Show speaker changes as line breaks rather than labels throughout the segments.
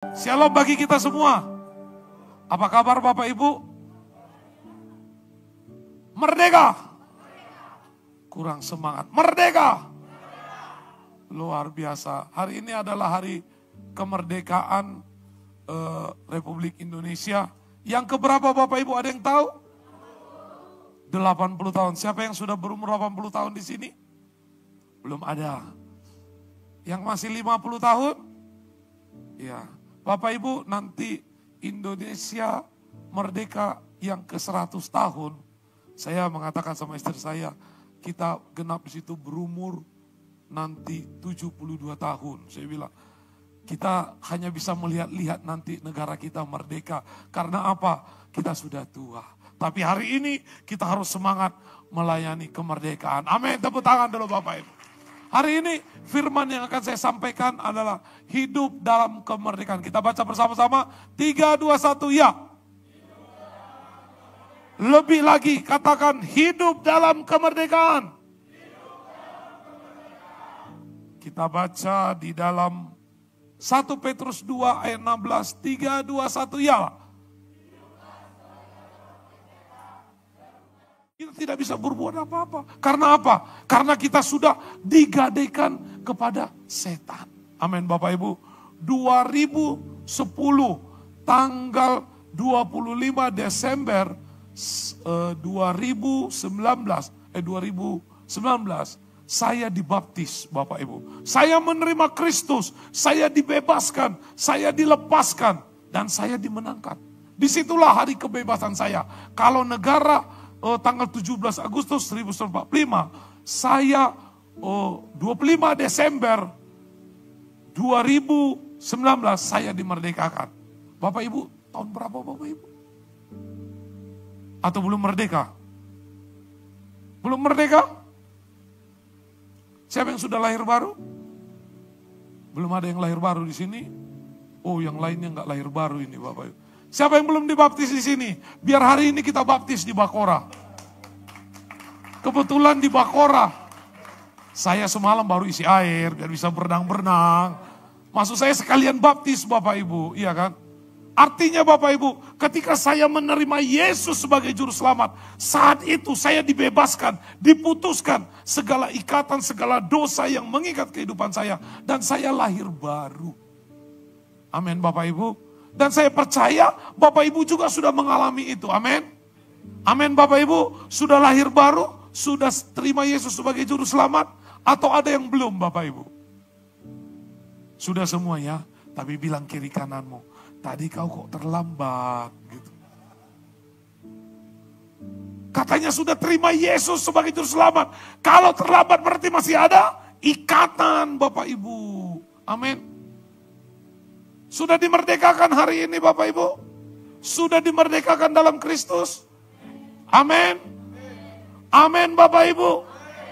Shalom bagi kita semua. Apa kabar Bapak Ibu? Merdeka. Kurang semangat. Merdeka. Luar biasa. Hari ini adalah hari kemerdekaan Republik Indonesia. Yang keberapa Bapak Ibu, ada yang tahu? 80 tahun. Siapa yang sudah berumur 80 tahun di sini? Belum ada. Yang masih 50 tahun? Ya. Bapak Ibu, nanti Indonesia merdeka yang ke-100 tahun. Saya mengatakan sama istri saya, kita genap di situ berumur nanti 72 tahun. Saya bilang, kita hanya bisa melihat-lihat nanti negara kita merdeka. Karena apa? Kita sudah tua. Tapi hari ini kita harus semangat melayani kemerdekaan. Amin, tepuk tangan dulu Bapak Ibu. Hari ini firman yang akan saya sampaikan adalah hidup dalam kemerdekaan. Kita baca bersama-sama, 3, 2, 1, ya. Lebih lagi katakan hidup dalam kemerdekaan. Kita baca di dalam 1 Petrus 2 ayat 16, 3, 2, 1, ya. Kita tidak bisa berbuat apa-apa. Karena apa? Karena kita sudah digadaikan kepada setan. Amin Bapak Ibu. 2010 tanggal 25 Desember 2019 saya dibaptis Bapak Ibu. Saya menerima Kristus, saya dibebaskan, saya dilepaskan dan saya dimenangkan. Disitulah hari kebebasan saya. Kalau negara tanggal 17 Agustus 1945, saya 25 Desember 2019 saya dimerdekakan. Bapak Ibu, tahun berapa Bapak Ibu? Atau belum merdeka? Belum merdeka? Siapa yang sudah lahir baru? Belum ada yang lahir baru di sini? Oh, yang lainnya nggak lahir baru ini Bapak Ibu. Siapa yang belum dibaptis di sini? Biar hari ini kita baptis di Bakora. Kebetulan di Bakora, saya semalam baru isi air, biar bisa berenang-berenang. Maksud saya sekalian baptis Bapak Ibu, iya kan? Artinya Bapak Ibu, ketika saya menerima Yesus sebagai juru selamat, saat itu saya dibebaskan, diputuskan segala ikatan, segala dosa yang mengikat kehidupan saya. Dan saya lahir baru. Amin Bapak Ibu. Dan saya percaya Bapak Ibu juga sudah mengalami itu. Amin. Amin Bapak Ibu. Sudah lahir baru. Sudah terima Yesus sebagai juru selamat. Atau ada yang belum Bapak Ibu? Sudah semua ya. Tapi bilang kiri kananmu, tadi kau kok terlambat gitu. Katanya sudah terima Yesus sebagai juru selamat. Kalau terlambat berarti masih ada ikatan Bapak Ibu. Amin. Sudah dimerdekakan hari ini Bapak Ibu? Sudah dimerdekakan dalam Kristus? Amin. Amin Bapak Ibu.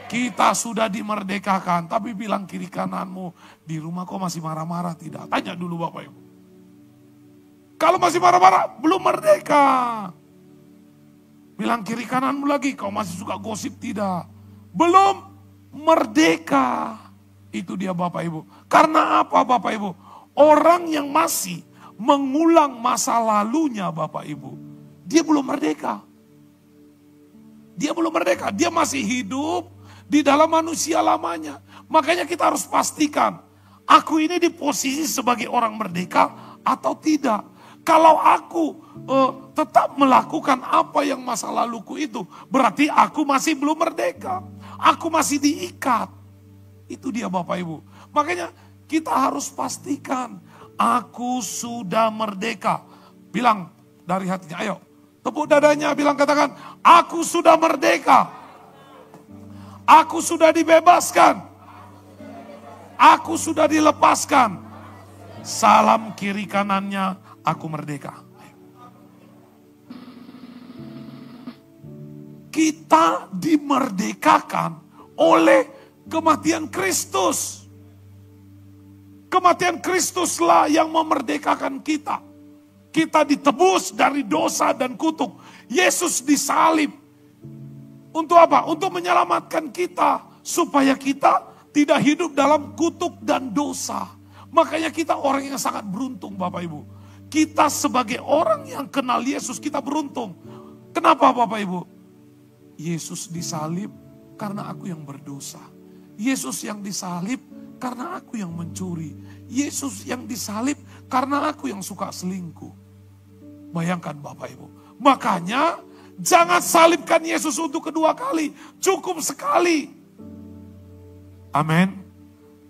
Kita sudah dimerdekakan. Tapi bilang kiri kananmu, di rumah kok masih marah-marah? Tidak. Tanya dulu Bapak Ibu. Kalau masih marah-marah, belum merdeka. Bilang kiri kananmu lagi, kau masih suka gosip? Tidak. Belum merdeka. Itu dia Bapak Ibu. Karena apa Bapak Ibu? Orang yang masih mengulang masa lalunya Bapak Ibu, dia belum merdeka. Dia belum merdeka, dia masih hidup di dalam manusia lamanya. Makanya kita harus pastikan, aku ini di posisi sebagai orang merdeka atau tidak. Kalau aku tetap melakukan apa yang masa laluku itu, berarti aku masih belum merdeka. Aku masih diikat. Itu dia Bapak Ibu. Makanya kita harus pastikan, aku sudah merdeka. Bilang dari hatinya, ayo. Tepuk dadanya, bilang katakan, aku sudah merdeka. Aku sudah dibebaskan. Aku sudah dilepaskan. Salam kiri kanannya, aku merdeka. Kita dimerdekakan oleh kematian Kristus. Kematian Kristuslah yang memerdekakan kita. Kita ditebus dari dosa dan kutuk. Yesus disalib. Untuk apa? Untuk menyelamatkan kita. Supaya kita tidak hidup dalam kutuk dan dosa. Makanya kita orang yang sangat beruntung Bapak Ibu. Kita sebagai orang yang kenal Yesus, kita beruntung. Kenapa Bapak Ibu? Yesus disalib karena aku yang berdosa. Yesus yang disalib karena aku yang mencuri. Yesus yang disalib karena aku yang suka selingkuh. Bayangkan Bapak Ibu. Makanya jangan salibkan Yesus untuk kedua kali. Cukup sekali. Amin.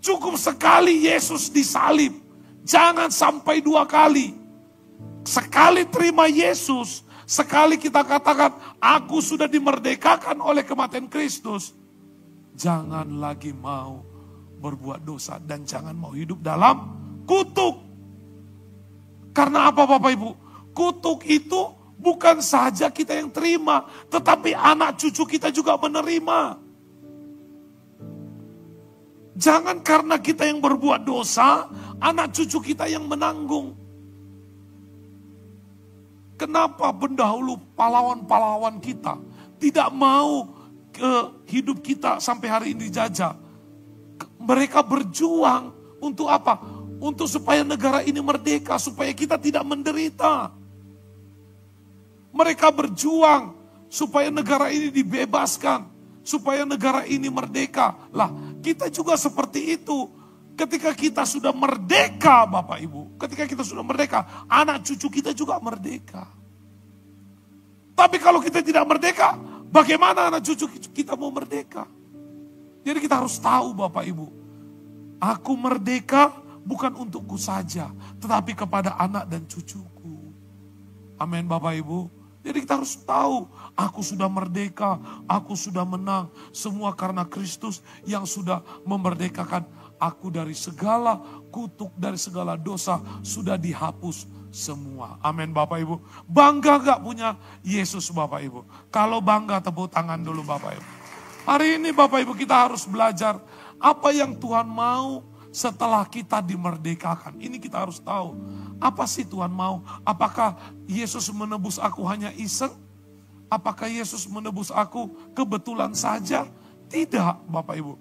Cukup sekali Yesus disalib. Jangan sampai dua kali. Sekali terima Yesus. Sekali kita katakan, aku sudah dimerdekakan oleh kematian Kristus. Jangan lagi mau berbuat dosa. Dan jangan mau hidup dalam kutuk. Karena apa Bapak Ibu? Kutuk itu bukan saja kita yang terima, tetapi anak cucu kita juga menerima. Jangan karena kita yang berbuat dosa, anak cucu kita yang menanggung. Kenapa pendahulu pahlawan-pahlawan kita tidak mau hidup kita sampai hari ini dijajah? Mereka berjuang untuk apa? Untuk supaya negara ini merdeka, supaya kita tidak menderita. Mereka berjuang supaya negara ini dibebaskan, supaya negara ini merdeka. Lah, kita juga seperti itu. Ketika kita sudah merdeka, Bapak Ibu, ketika kita sudah merdeka, anak cucu kita juga merdeka. Tapi kalau kita tidak merdeka, bagaimana anak cucu kita mau merdeka? Jadi kita harus tahu Bapak Ibu, aku merdeka bukan untukku saja, tetapi kepada anak dan cucuku. Amin Bapak Ibu. Jadi kita harus tahu, aku sudah merdeka, aku sudah menang. Semua karena Kristus yang sudah memerdekakan aku dari segala kutuk, dari segala dosa sudah dihapus semua. Amin Bapak Ibu. Bangga gak punya Yesus Bapak Ibu? Kalau bangga tepuk tangan dulu Bapak Ibu. Hari ini Bapak Ibu kita harus belajar apa yang Tuhan mau setelah kita dimerdekakan. Ini kita harus tahu. Apa sih Tuhan mau? Apakah Yesus menebus aku hanya iseng? Apakah Yesus menebus aku kebetulan saja? Tidak Bapak Ibu.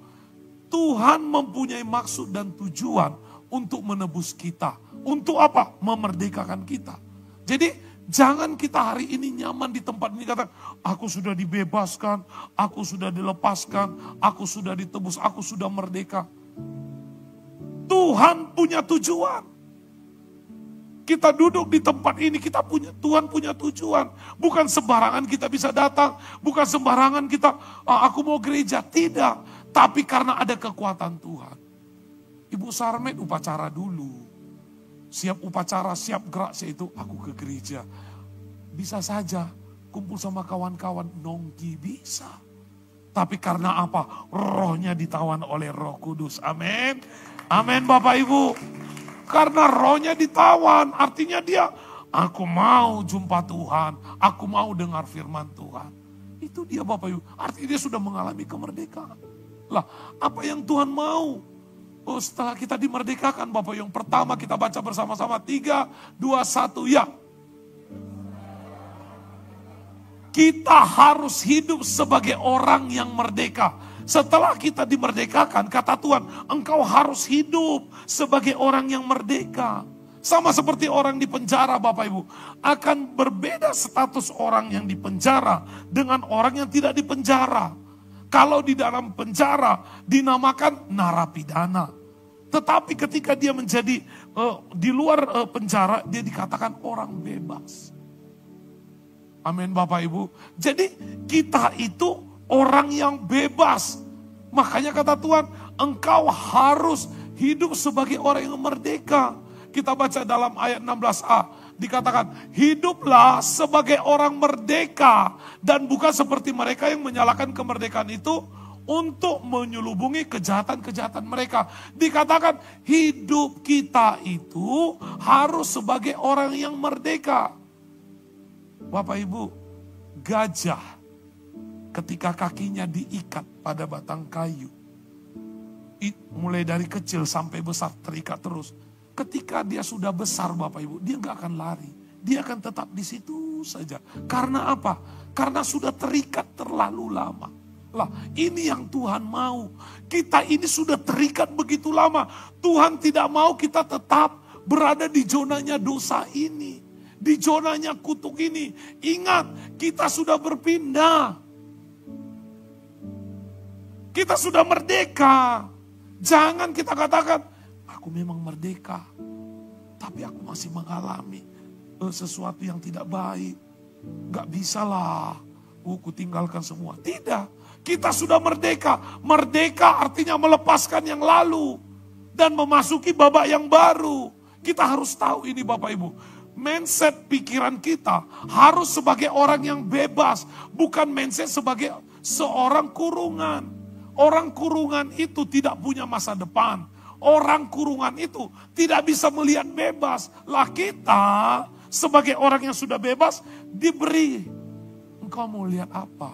Tuhan mempunyai maksud dan tujuan untuk menebus kita. Untuk apa? Memerdekakan kita. Jadi jangan kita hari ini nyaman di tempat ini kata, aku sudah dibebaskan, aku sudah dilepaskan, aku sudah ditebus, aku sudah merdeka. Tuhan punya tujuan. Kita duduk di tempat ini, Tuhan punya tujuan. Bukan sembarangan kita bisa datang, bukan sembarangan kita, aku mau gereja. Tidak, tapi karena ada kekuatan Tuhan. Ibu Sarmet upacara dulu. Siap upacara, siap gerak, yaitu aku ke gereja. Bisa saja kumpul sama kawan-kawan nongki, bisa. Tapi karena apa? Rohnya ditawan oleh Roh Kudus. Amin. Amin Bapak Ibu. Karena rohnya ditawan, artinya dia, aku mau jumpa Tuhan, aku mau dengar firman Tuhan. Itu dia Bapak Ibu, artinya dia sudah mengalami kemerdekaan. Lah, apa yang Tuhan mau? Oh, setelah kita dimerdekakan Bapak, yang pertama kita baca bersama-sama, 3, 2, 1, ya. Kita harus hidup sebagai orang yang merdeka. Setelah kita dimerdekakan, kata Tuhan, engkau harus hidup sebagai orang yang merdeka. Sama seperti orang di penjara Bapak Ibu. Akan berbeda status orang yang di penjara dengan orang yang tidak di penjara. Kalau di dalam penjara dinamakan narapidana. Tetapi ketika dia menjadi di luar penjara, dia dikatakan orang bebas. Amin Bapak Ibu. Jadi kita itu orang yang bebas. Makanya kata Tuhan, engkau harus hidup sebagai orang yang merdeka. Kita baca dalam ayat 16a. Dikatakan, hiduplah sebagai orang merdeka. Dan bukan seperti mereka yang menyalahkan kemerdekaan itu untuk menyelubungi kejahatan-kejahatan mereka. Dikatakan, hidup kita itu harus sebagai orang yang merdeka. Bapak Ibu, gajah ketika kakinya diikat pada batang kayu, mulai dari kecil sampai besar terikat terus. Ketika dia sudah besar Bapak Ibu, dia gak akan lari. Dia akan tetap di situ saja. Karena apa? Karena sudah terikat terlalu lama. Lah, ini yang Tuhan mau. Kita ini sudah terikat begitu lama. Tuhan tidak mau kita tetap berada di zonanya dosa ini. Di zonanya kutuk ini. Ingat, kita sudah berpindah. Kita sudah merdeka. Jangan kita katakan, aku memang merdeka. Tapi aku masih mengalami sesuatu yang tidak baik. Gak bisa lah. Ku tinggalkan semua. Tidak. Kita sudah merdeka. Merdeka artinya melepaskan yang lalu. Dan memasuki babak yang baru. Kita harus tahu ini Bapak Ibu. Mindset pikiran kita harus sebagai orang yang bebas. Bukan mindset sebagai seorang kurungan. Orang kurungan itu tidak punya masa depan. Orang kurungan itu tidak bisa melihat bebas. Lah kita sebagai orang yang sudah bebas diberi. Engkau mau lihat apa?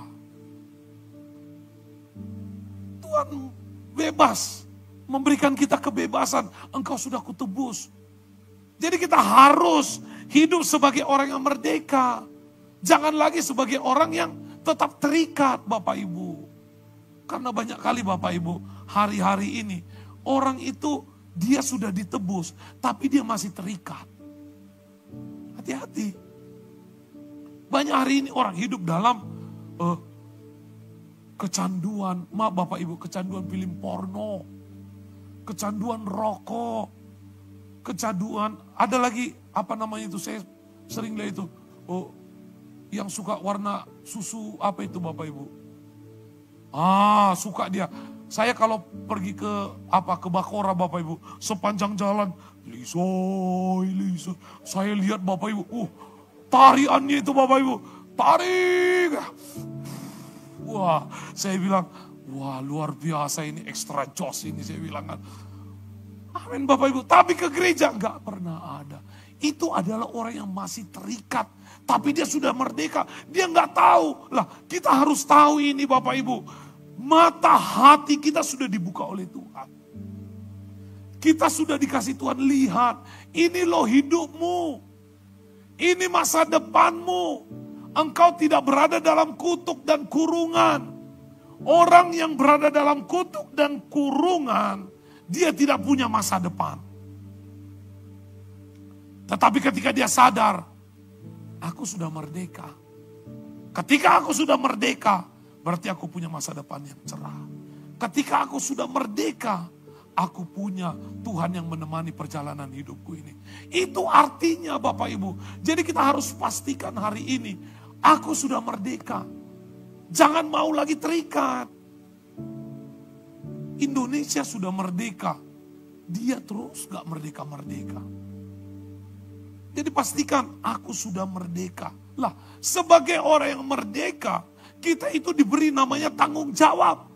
Tuhan bebas memberikan kita kebebasan. Engkau sudah kutebus. Jadi kita harus hidup sebagai orang yang merdeka. Jangan lagi sebagai orang yang tetap terikat Bapak Ibu. Karena banyak kali Bapak Ibu hari-hari ini orang itu dia sudah ditebus tapi dia masih terikat. Hati-hati. Banyak hari ini orang hidup dalam kecanduan, maaf Bapak Ibu, kecanduan film porno, kecanduan rokok, kecanduan, ada lagi apa namanya itu, saya sering lihat itu, yang suka warna susu apa itu Bapak Ibu? Suka dia. Saya kalau pergi ke Bakora Bapak Ibu, sepanjang jalan, Lisoy. Saya lihat Bapak Ibu, tariannya itu Bapak Ibu, tarik. Wah, saya bilang, wah luar biasa ini, ekstra jos ini saya bilang kan. Amin Bapak Ibu, tapi ke gereja enggak pernah ada. Itu adalah orang yang masih terikat, tapi dia sudah merdeka, dia enggak tahu. Lah, kita harus tahu ini Bapak Ibu. Mata hati kita sudah dibuka oleh Tuhan. Kita sudah dikasih Tuhan lihat, ini loh hidupmu. Ini masa depanmu. Engkau tidak berada dalam kutuk dan kurungan. Orang yang berada dalam kutuk dan kurungan, dia tidak punya masa depan. Tetapi ketika dia sadar, aku sudah merdeka. Ketika aku sudah merdeka, berarti aku punya masa depan yang cerah. Ketika aku sudah merdeka, aku punya Tuhan yang menemani perjalanan hidupku ini. Itu artinya Bapak Ibu. Jadi kita harus pastikan hari ini, aku sudah merdeka. Jangan mau lagi terikat. Indonesia sudah merdeka. Dia terus gak merdeka-merdeka. Jadi pastikan aku sudah merdeka. Lah, sebagai orang yang merdeka, kita itu diberi namanya tanggung jawab.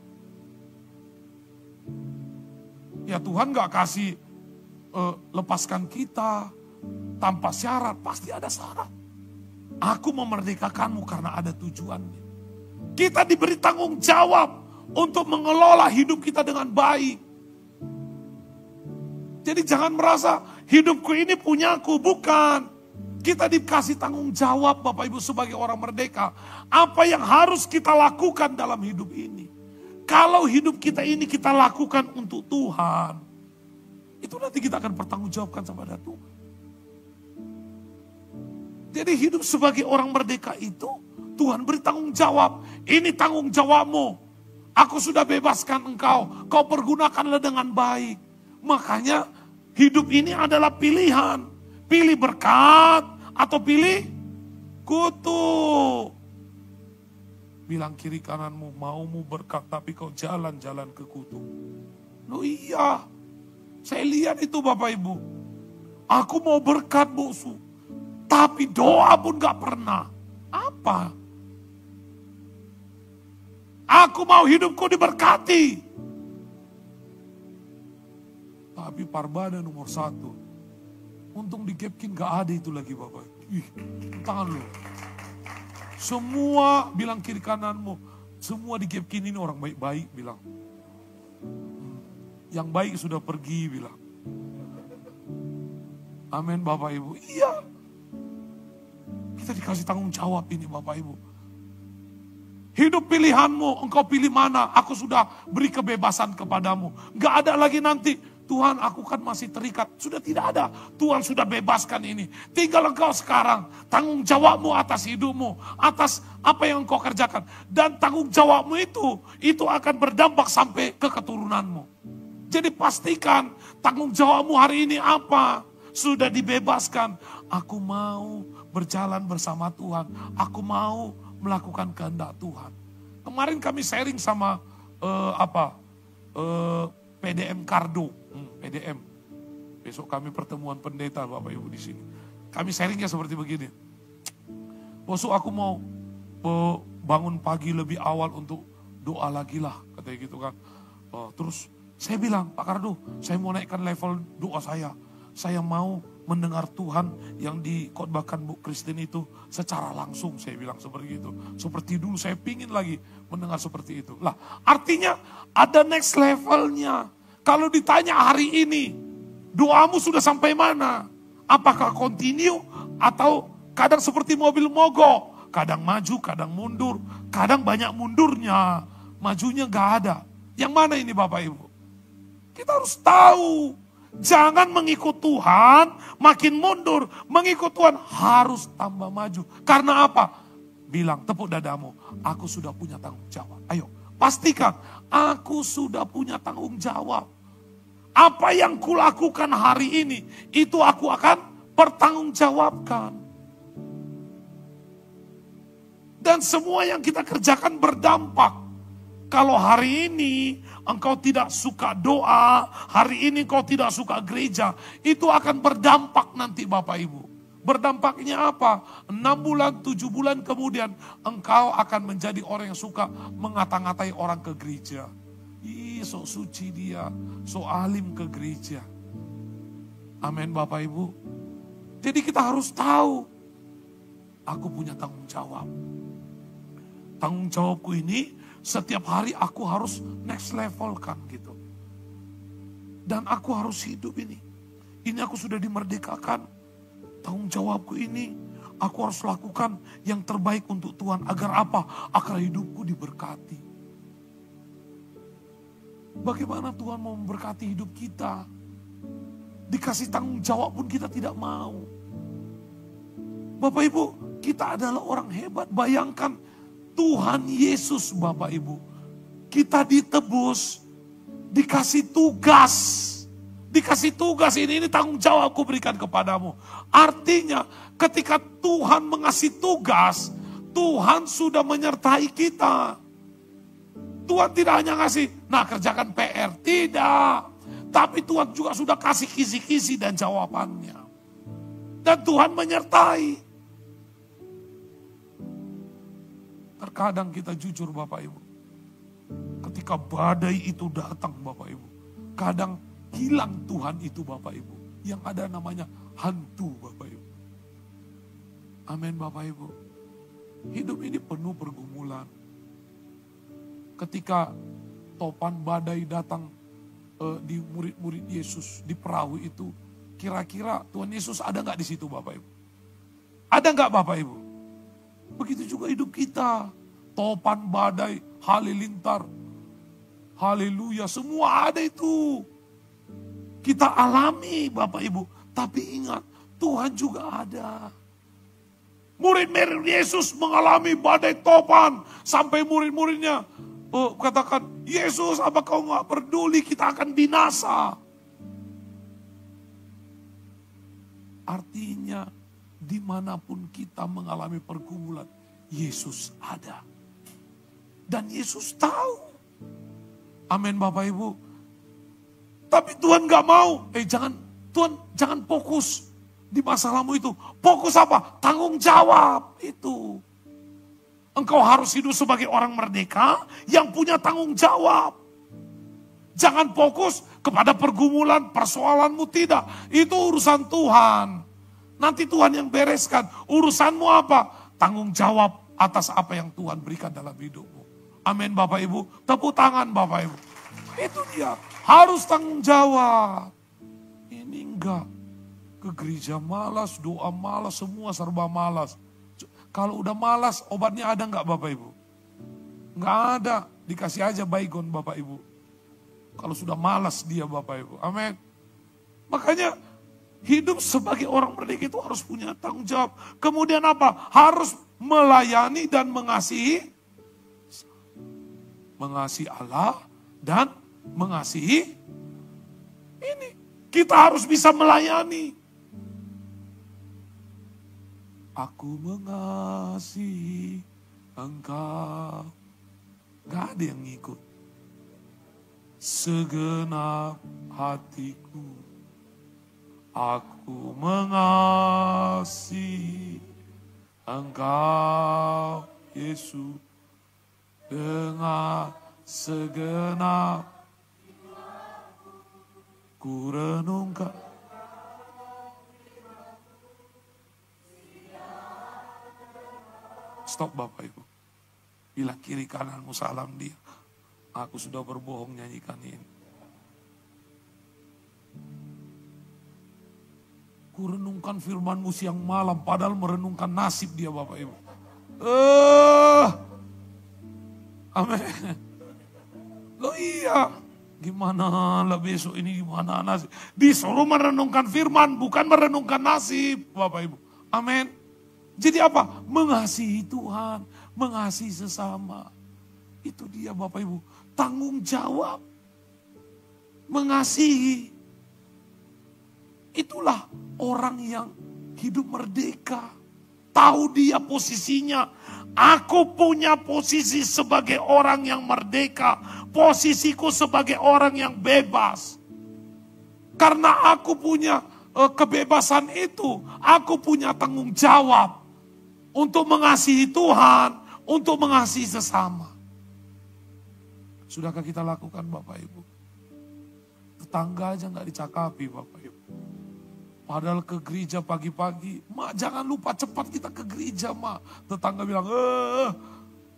Ya Tuhan gak kasih lepaskan kita tanpa syarat. Pasti ada syarat. Aku memerdekakanmu karena ada tujuannya. Kita diberi tanggung jawab untuk mengelola hidup kita dengan baik. Jadi jangan merasa hidupku ini punyaku, bukan. Kita dikasih tanggung jawab Bapak Ibu sebagai orang merdeka. Apa yang harus kita lakukan dalam hidup ini. Kalau hidup kita ini kita lakukan untuk Tuhan, itu nanti kita akan bertanggungjawabkan kepada Tuhan. Jadi hidup sebagai orang merdeka itu Tuhan beri tanggung jawab. Ini tanggung jawabmu. Aku sudah bebaskan engkau. Kau pergunakanlah dengan baik. Makanya hidup ini adalah pilihan. Pilih berkat atau pilih kutuk. Bilang kiri kananmu, maumu berkat tapi kau jalan-jalan ke kutuk. Loh iya. Saya lihat itu Bapak Ibu. Aku mau berkat musuh. Tapi doa pun gak pernah. Apa? Aku mau hidupku diberkati. Tapi Parbada nomor 1. Untung di Kepkin gak ada itu lagi Bapak. Tangan lu. Semua bilang kiri kananmu. Semua di Kepkin ini orang baik-baik bilang. Yang baik sudah pergi bilang. Amin Bapak Ibu. Iya. Kita dikasih tanggung jawab ini Bapak Ibu. Hidup pilihanmu, engkau pilih mana, aku sudah beri kebebasan kepadamu. Gak ada lagi nanti, Tuhan aku kan masih terikat. Sudah tidak ada, Tuhan sudah bebaskan ini. Tinggal engkau sekarang, tanggung jawabmu atas hidupmu, atas apa yang engkau kerjakan. Dan tanggung jawabmu itu akan berdampak sampai ke keturunanmu. Jadi pastikan tanggung jawabmu hari ini apa. Sudah dibebaskan, aku mau berjalan bersama Tuhan. Aku mau melakukan kehendak Tuhan. Kemarin kami sharing sama PDM Kardo, PDM. Besok kami pertemuan pendeta Bapak Ibu di sini. Kami sharingnya seperti begini. Besok aku mau bangun pagi lebih awal untuk doa lagi lah, katanya gitu kan. Terus saya bilang, Pak Kardo, saya mau naikkan level doa saya. Saya mau mendengar Tuhan yang dikhotbahkan Bu Christine itu secara langsung, saya bilang seperti itu. Seperti dulu saya pingin lagi mendengar seperti itu. Lah, artinya ada next levelnya. Kalau ditanya hari ini, doamu sudah sampai mana? Apakah continue atau kadang seperti mobil mogok? Kadang maju, kadang mundur. Kadang banyak mundurnya, majunya gak ada. Yang mana ini Bapak Ibu? Kita harus tahu. Jangan mengikut Tuhan, makin mundur. Mengikut Tuhan harus tambah maju. Karena apa? Bilang, tepuk dadamu, aku sudah punya tanggung jawab. Ayo, pastikan, aku sudah punya tanggung jawab. Apa yang kulakukan hari ini, itu aku akan pertanggungjawabkan. Dan semua yang kita kerjakan berdampak. Kalau hari ini engkau tidak suka doa, hari ini engkau tidak suka gereja, itu akan berdampak nanti Bapak Ibu. Berdampaknya apa? 6 bulan, 7 bulan kemudian engkau akan menjadi orang yang suka mengata-ngatai orang ke gereja. Ih, sok suci dia, sok alim ke gereja. Amin Bapak Ibu. Jadi kita harus tahu, aku punya tanggung jawab. Tanggung jawabku ini setiap hari aku harus next level kan gitu. Dan aku harus hidup ini. Ini aku sudah dimerdekakan. Tanggung jawabku ini aku harus lakukan yang terbaik untuk Tuhan. Agar apa? Agar hidupku diberkati. Bagaimana Tuhan mau memberkati hidup kita? Dikasih tanggung jawab pun kita tidak mau. Bapak Ibu, kita adalah orang hebat. Bayangkan Tuhan Yesus Bapak Ibu. Kita ditebus, dikasih tugas. Dikasih tugas ini tanggung jawab aku berikan kepadamu. Artinya ketika Tuhan mengasih tugas, Tuhan sudah menyertai kita. Tuhan tidak hanya ngasih, nah kerjakan PR. Tidak. Tapi Tuhan juga sudah kasih kisi-kisi dan jawabannya. Dan Tuhan menyertai. Terkadang kita jujur Bapak Ibu. Ketika badai itu datang Bapak Ibu. Kadang hilang Tuhan itu Bapak Ibu. Yang ada namanya hantu Bapak Ibu. Amin Bapak Ibu. Hidup ini penuh pergumulan. Ketika topan badai datang di murid-murid Yesus di perahu itu. Kira-kira Tuhan Yesus ada gak di situ Bapak Ibu? Ada gak Bapak Ibu? Begitu juga hidup kita. Topan badai, halilintar, haleluya, semua ada itu. Kita alami Bapak Ibu. Tapi ingat, Tuhan juga ada. Murid-murid Yesus mengalami badai topan. Sampai murid-muridnya katakan, Yesus apa kau gak peduli kita akan binasa. Artinya, dimanapun kita mengalami pergumulan, Yesus ada. Dan Yesus tahu. Amin Bapak Ibu. Tapi Tuhan gak mau. Tuhan jangan fokus di masalahmu itu. Fokus apa? Tanggung jawab itu. Engkau harus hidup sebagai orang merdeka yang punya tanggung jawab. Jangan fokus kepada pergumulan, persoalanmu, tidak. Itu urusan Tuhan. Nanti Tuhan yang bereskan. Urusanmu apa? Tanggung jawab atas apa yang Tuhan berikan dalam hidupmu. Amin Bapak Ibu. Tepuk tangan Bapak Ibu. Itu dia. Harus tanggung jawab. Ini enggak. Ke gereja malas, doa malas, semua serba malas. Kalau udah malas, obatnya ada enggak Bapak Ibu? Nggak ada, dikasih aja baygon Bapak Ibu. Kalau sudah malas dia Bapak Ibu, amin. Makanya hidup sebagai orang merdeka itu harus punya tanggung jawab. Kemudian apa? Harus melayani dan mengasihi. Mengasihi Allah dan mengasihi ini. Kita harus bisa melayani. Aku mengasihi Engkau. Gak ada yang ngikut. Segenap hatiku. Aku mengasihi Engkau, Yesus, dengan segenap ku renungkan. Stop Bapak Ibu. Bila kiri kananmu salam dia. Aku sudah berbohong nyanyikan ini. Ku renungkan firman-Mu siang malam, padahal merenungkan nasib dia Bapak Ibu. Amin. Loh iya, gimana lah besok ini gimana nasib. Disuruh merenungkan firman, bukan merenungkan nasib Bapak Ibu. Amin. Jadi apa? Mengasihi Tuhan, mengasihi sesama. Itu dia Bapak Ibu, tanggung jawab. Mengasihi. Itulah orang yang hidup merdeka. Tahu dia posisinya. Aku punya posisi sebagai orang yang merdeka. Posisiku sebagai orang yang bebas. Karena aku punya kebebasan itu. Aku punya tanggung jawab. Untuk mengasihi Tuhan. Untuk mengasihi sesama. Sudahkah kita lakukan Bapak Ibu? Tetangga aja gak dicakapi Bapak Ibu. Padahal ke gereja pagi-pagi, Mak jangan lupa cepat kita ke gereja Mak. Tetangga bilang,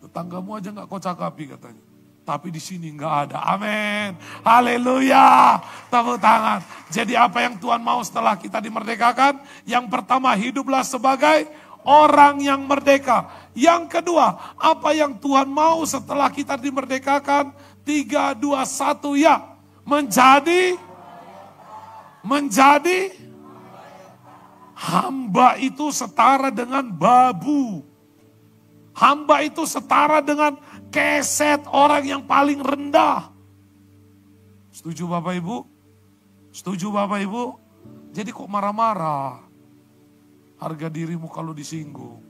tetanggamu aja gak kau cakapi katanya. Tapi di sini gak ada, amin. Haleluya, tepuk tangan. Jadi apa yang Tuhan mau setelah kita dimerdekakan? Yang pertama, hiduplah sebagai orang yang merdeka. Yang kedua, apa yang Tuhan mau setelah kita dimerdekakan? 3, 2, 1 ya. Menjadi hamba itu setara dengan babu. Hamba itu setara dengan keset orang yang paling rendah. Setuju Bapak Ibu? Setuju Bapak Ibu? Jadi kok marah-marah? Harga dirimu kalau disinggung.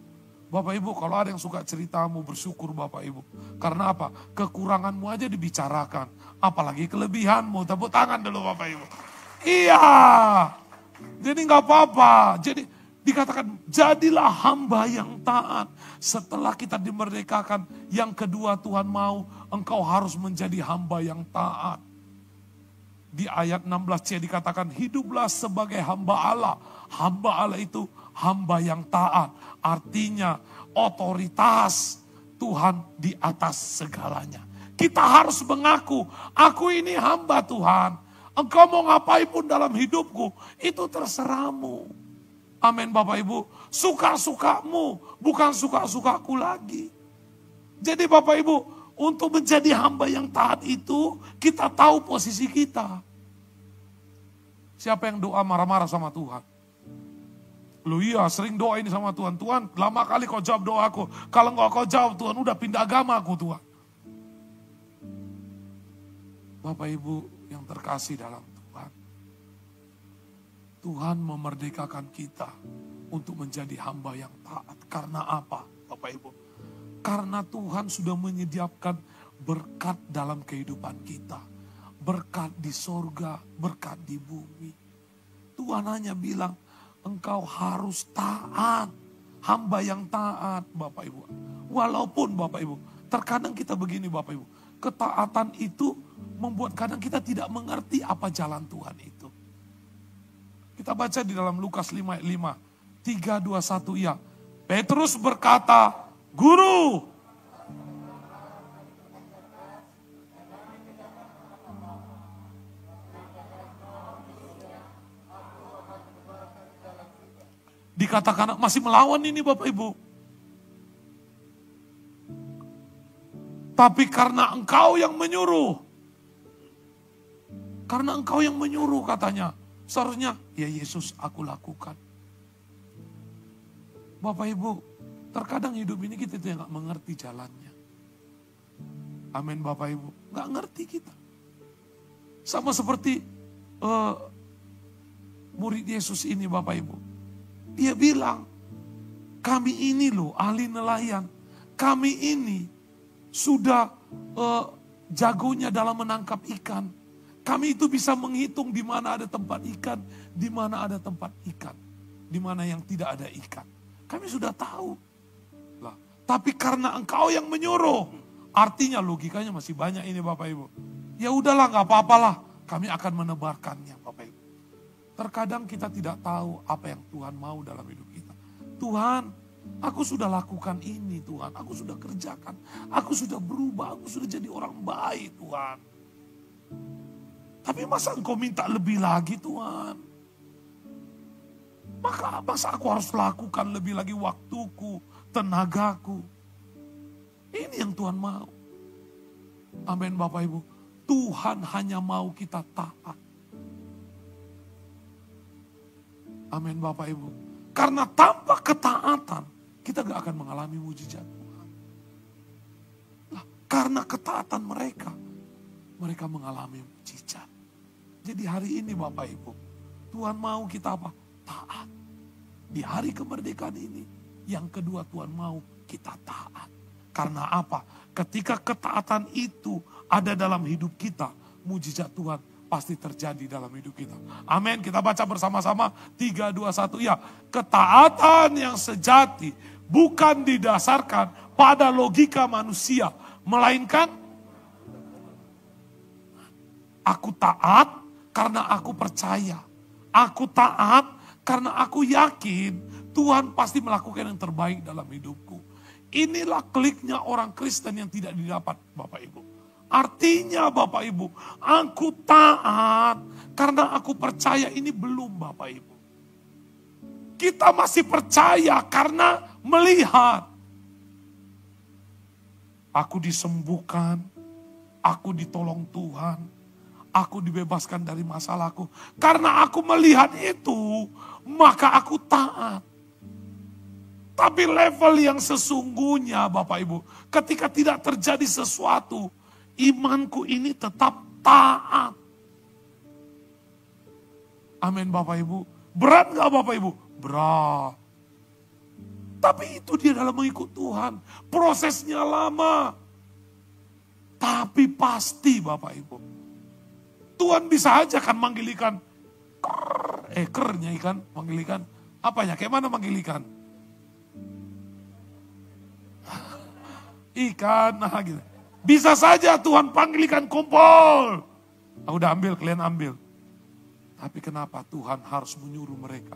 Bapak Ibu kalau ada yang suka ceritamu bersyukur Bapak Ibu. Karena apa? Kekuranganmu aja dibicarakan. Apalagi kelebihanmu. Tepuk tangan dulu Bapak Ibu. Iya. Jadi nggak apa-apa. Jadi dikatakan jadilah hamba yang taat. Setelah kita dimerdekakan, yang kedua Tuhan mau engkau harus menjadi hamba yang taat. Di ayat 16c dikatakan hiduplah sebagai hamba Allah. Hamba Allah itu hamba yang taat. Artinya otoritas Tuhan di atas segalanya. Kita harus mengaku, aku ini hamba Tuhan. Engkau mau ngapain pun dalam hidupku, itu terserahmu. Amin Bapak Ibu. Suka-sukamu, bukan suka-sukaku lagi. Jadi Bapak Ibu, untuk menjadi hamba yang taat itu, kita tahu posisi kita. Siapa yang doa marah-marah sama Tuhan? Lu iya sering doa ini sama Tuhan. Tuhan lama kali kau jawab doaku. Kalau enggak kau jawab Tuhan udah pindah agama aku Tuhan. Bapak Ibu yang terkasih dalam Tuhan. Tuhan memerdekakan kita untuk menjadi hamba yang taat. Karena apa Bapak Ibu? Karena Tuhan sudah menyediakan berkat dalam kehidupan kita. Berkat di sorga, berkat di bumi. Tuhan hanya bilang, engkau harus taat. Hamba yang taat Bapak Ibu. Walaupun Bapak Ibu, terkadang kita begini Bapak Ibu. Ketaatan itu membuat kadang kita tidak mengerti apa jalan Tuhan itu. Kita baca di dalam Lukas 5 ayat 5. 3, 2, 1 ya. Petrus berkata, Guru. Dikatakan masih melawan ini Bapak Ibu. Tapi karena engkau yang menyuruh. Karena engkau yang menyuruh katanya. Seharusnya, ya Yesus aku lakukan. Bapak Ibu, terkadang hidup ini kita tidak mengerti jalannya. Amin Bapak Ibu, gak ngerti kita. Sama seperti murid Yesus ini Bapak Ibu. Dia bilang, kami ini loh ahli nelayan. Kami ini sudah jagonya dalam menangkap ikan. Kami itu bisa menghitung di mana ada tempat ikan, di mana ada tempat ikan, di mana yang tidak ada ikan. Kami sudah tahu. Lah, tapi karena engkau yang menyuruh, artinya logikanya masih banyak ini Bapak Ibu. Ya udahlah, nggak apa-apalah, kami akan menebarkannya Bapak Ibu. Terkadang kita tidak tahu apa yang Tuhan mau dalam hidup kita. Tuhan, aku sudah lakukan ini Tuhan, aku sudah kerjakan, aku sudah berubah, aku sudah jadi orang baik Tuhan. Tapi masa engkau minta lebih lagi Tuhan? Masa aku harus lakukan lebih lagi waktuku, tenagaku? Ini yang Tuhan mau. Amin Bapak Ibu. Tuhan hanya mau kita taat. Amin Bapak Ibu. Karena tanpa ketaatan, kita gak akan mengalami mujizat Tuhan. Nah, karena ketaatan mereka mengalami mujizat. Jadi hari ini Bapak Ibu, Tuhan mau kita apa? Taat. Di hari kemerdekaan ini, yang kedua Tuhan mau kita taat. Karena apa? Ketika ketaatan itu ada dalam hidup kita, mujizat Tuhan pasti terjadi dalam hidup kita. Amin. Kita baca bersama-sama. 3, 2, 1. Ya, ketaatan yang sejati bukan didasarkan pada logika manusia. Melainkan aku taat karena aku percaya. Aku taat karena aku yakin Tuhan pasti melakukan yang terbaik dalam hidupku. Inilah kliknya orang Kristen yang tidak didapat Bapak Ibu. Artinya Bapak Ibu, aku taat karena aku percaya, ini belum Bapak Ibu. Kita masih percaya karena melihat. Aku disembuhkan, aku ditolong Tuhan, aku dibebaskan dari masalahku. Karena aku melihat itu, maka aku taat. Tapi level yang sesungguhnya Bapak Ibu, ketika tidak terjadi sesuatu, imanku ini tetap taat. Amin Bapak Ibu. Berat gak Bapak Ibu? Berat. Tapi itu dia dalam mengikut Tuhan. Prosesnya lama. Tapi pasti Bapak Ibu. Tuhan bisa aja kan manggil ikan. Kernya ikan, manggil ikan. Apanya? Kayak mana manggil ikan? Ikan, nah gitu. Bisa saja Tuhan panggil ikan kumpul. Aku udah ambil, kalian ambil. Tapi kenapa Tuhan harus menyuruh mereka?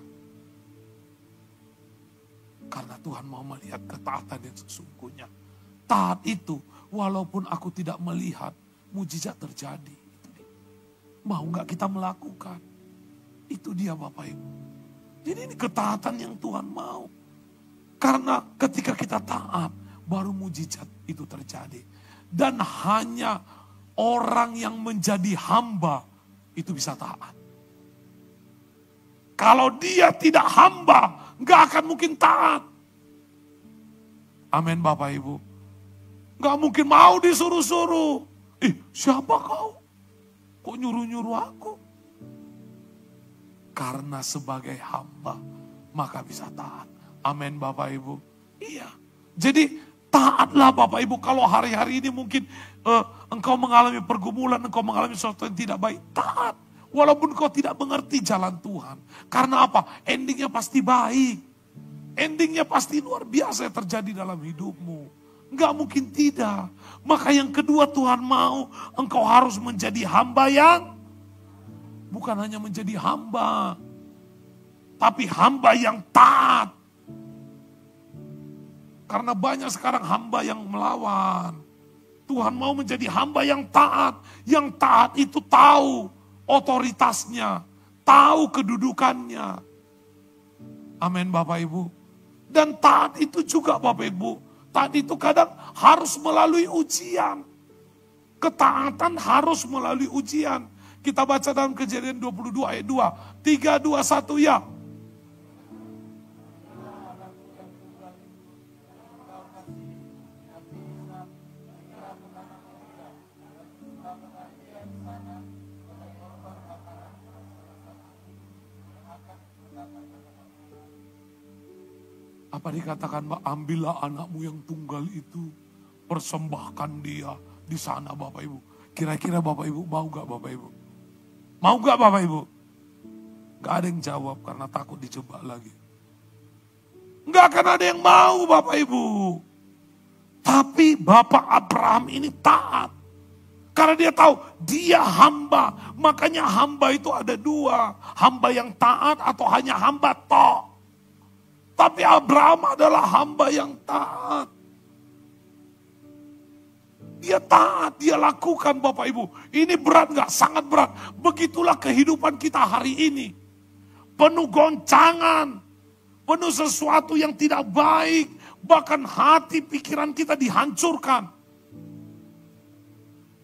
Karena Tuhan mau melihat ketaatan yang sesungguhnya. Taat itu, walaupun aku tidak melihat, mujizat terjadi. Mau gak kita melakukan? Itu dia Bapak Ibu. Jadi ini ketaatan yang Tuhan mau. Karena ketika kita taat, baru mujizat itu terjadi. Dan hanya orang yang menjadi hamba itu bisa taat. Kalau dia tidak hamba, gak akan mungkin taat. Amin Bapak Ibu. Gak mungkin mau disuruh-suruh. Siapa kau? Kok nyuruh-nyuruh aku? Karena sebagai hamba, maka bisa taat. Amin Bapak Ibu. Iya. Jadi taatlah Bapak Ibu. Kalau hari-hari ini mungkin engkau mengalami pergumulan, engkau mengalami sesuatu yang tidak baik. Taat. Walaupun kau tidak mengerti jalan Tuhan. Karena apa? Endingnya pasti baik. Endingnya pasti luar biasa yang terjadi dalam hidupmu. Enggak mungkin tidak. Maka yang kedua Tuhan mau engkau harus menjadi hamba yang bukan hanya menjadi hamba. Tapi hamba yang taat. Karena banyak sekarang hamba yang melawan. Tuhan mau menjadi hamba yang taat. Yang taat itu tahu otoritasnya. Tahu kedudukannya. Amin Bapak Ibu. Dan taat itu juga Bapak Ibu. Taat itu kadang harus melalui ujian. Ketaatan harus melalui ujian. Kita baca dalam Kejadian 22 ayat 2. 3, 2, 1 ya. Apa dikatakan, Mbak? Ambillah anakmu yang tunggal itu, persembahkan dia di sana, Bapak Ibu. Kira-kira Bapak Ibu mau gak Bapak Ibu? Mau gak Bapak Ibu? Gak ada yang jawab karena takut dijebak lagi. Gak akan ada yang mau Bapak Ibu. Tapi Bapak Abraham ini taat. Karena dia tahu dia hamba. Makanya hamba itu ada dua. Hamba yang taat atau hanya hamba toh. Tapi Abraham adalah hamba yang taat. Dia taat, dia lakukan Bapak Ibu. Ini berat gak? Sangat berat. Begitulah kehidupan kita hari ini. Penuh goncangan. Penuh sesuatu yang tidak baik. Bahkan hati pikiran kita dihancurkan.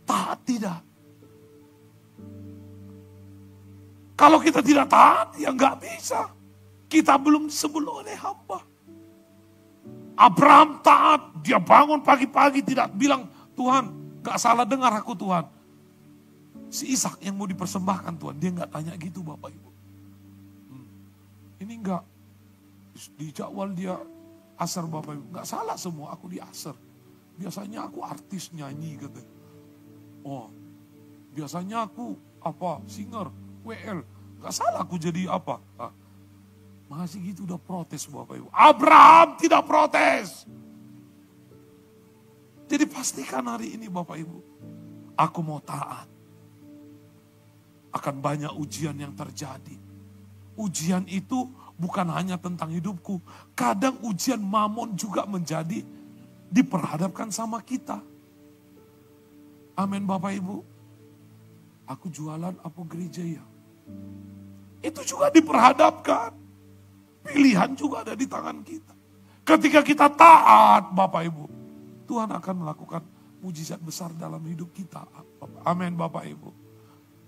Taat tidak. Kalau kita tidak taat, ya gak bisa. Kita belum disebut oleh hamba. Abraham taat, dia bangun pagi-pagi tidak bilang, Tuhan, gak salah dengar aku Tuhan. Si Ishak yang mau dipersembahkan Tuhan, dia gak tanya gitu Bapak Ibu. Ini enggak, di jadwal dia asar Bapak Ibu. Gak salah semua, aku di asar. Biasanya aku artis nyanyi gitu. Oh, biasanya aku singer, WL. Gak salah aku jadi apa. Masih gitu udah protes Bapak Ibu. Abraham tidak protes. Jadi pastikan hari ini Bapak Ibu. Aku mau taat. Akan banyak ujian yang terjadi. Ujian itu bukan hanya tentang hidupku. Kadang ujian mamon juga menjadi diperhadapkan sama kita. Amin Bapak Ibu. Aku jualan apa gereja ya? Itu juga diperhadapkan. Pilihan juga ada di tangan kita. Ketika kita taat Bapak Ibu, Tuhan akan melakukan mujizat besar dalam hidup kita. Amin Bapak Ibu.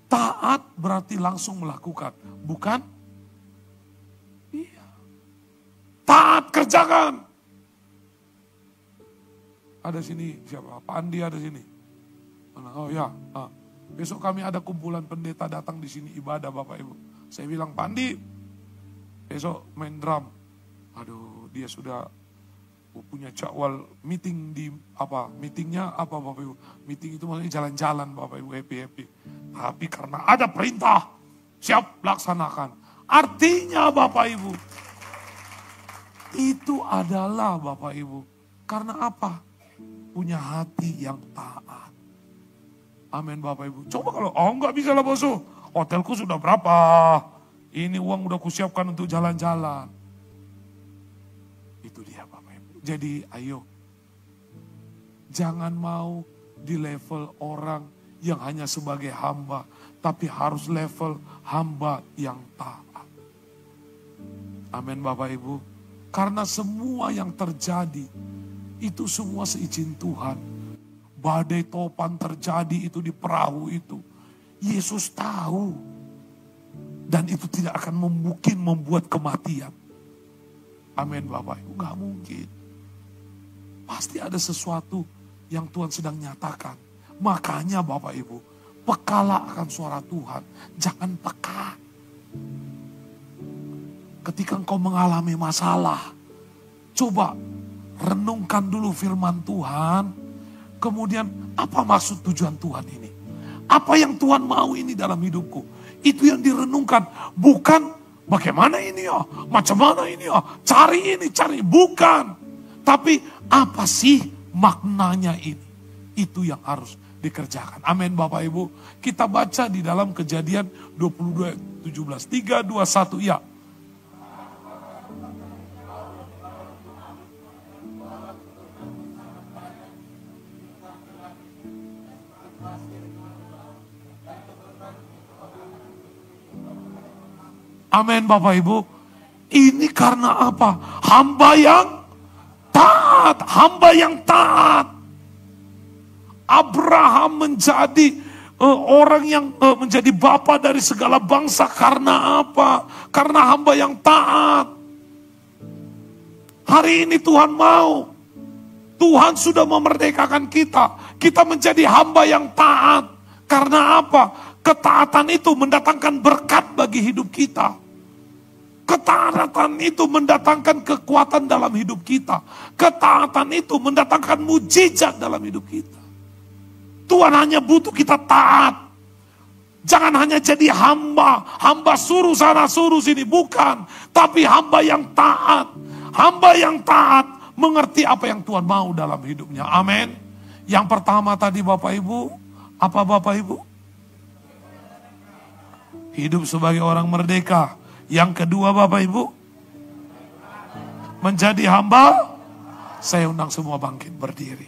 Taat berarti langsung melakukan, bukan? Iya. Taat kerjakan. Ada sini siapa? Pak Andi ada sini. Oh ya, besok kami ada kumpulan pendeta datang di sini ibadah Bapak Ibu. Saya bilang, Pak Andi, besok main drum. Aduh, dia sudah punya jadwal meeting di meetingnya apa Bapak Ibu? Meeting itu maksudnya jalan-jalan Bapak Ibu, happy-happy. Tapi karena ada perintah, siap laksanakan. Artinya Bapak Ibu, itu adalah Bapak Ibu. Karena apa? Punya hati yang taat. Amin Bapak Ibu. Coba kalau, enggak bisa lah bosu. Hotelku sudah berapa? Ini uang udah kusiapkan untuk jalan-jalan. Itu dia Bapak Ibu. Jadi ayo. Jangan mau di level orang yang hanya sebagai hamba. Tapi harus level hamba yang taat. Amin Bapak Ibu. Karena semua yang terjadi. Itu semua seizin Tuhan. Badai topan terjadi itu di perahu itu. Yesus tahu. Dan itu tidak akan mungkin membuat kematian. Amin Bapak Ibu. Gak mungkin. Pasti ada sesuatu yang Tuhan sedang nyatakan. Makanya Bapak Ibu. Pekalah akan suara Tuhan. Jangan peka. Ketika engkau mengalami masalah. Coba renungkan dulu firman Tuhan. Kemudian apa maksud tujuan Tuhan ini? Apa yang Tuhan mau ini dalam hidupku? Itu yang direnungkan. Bukan bagaimana ini ya, macam mana ini ya, cari ini, cari. Bukan. Tapi apa sih maknanya ini? Itu yang harus dikerjakan. Amin Bapak Ibu. Kita baca di dalam Kejadian 22, 17. 3, 2, 1 ya. Amin Bapak Ibu. Ini karena apa? Hamba yang Taat, hamba yang taat. Abraham menjadi orang yang menjadi bapa dari segala bangsa karena apa? Karena hamba yang taat. Hari ini Tuhan mau. Tuhan sudah memerdekakan kita. Kita menjadi hamba yang taat. Karena apa? Ketaatan itu mendatangkan berkat bagi hidup kita. Ketaatan itu mendatangkan kekuatan dalam hidup kita. Ketaatan itu mendatangkan mujizat dalam hidup kita. Tuhan hanya butuh kita taat. Jangan hanya jadi hamba. Hamba suruh sana, suruh sini. Bukan. Tapi hamba yang taat. Hamba yang taat mengerti apa yang Tuhan mau dalam hidupnya. Amin. Yang pertama tadi Bapak Ibu. Apa Bapak Ibu? Hidup sebagai orang merdeka. Yang kedua Bapak Ibu. Menjadi hamba. Saya undang semua bangkit berdiri.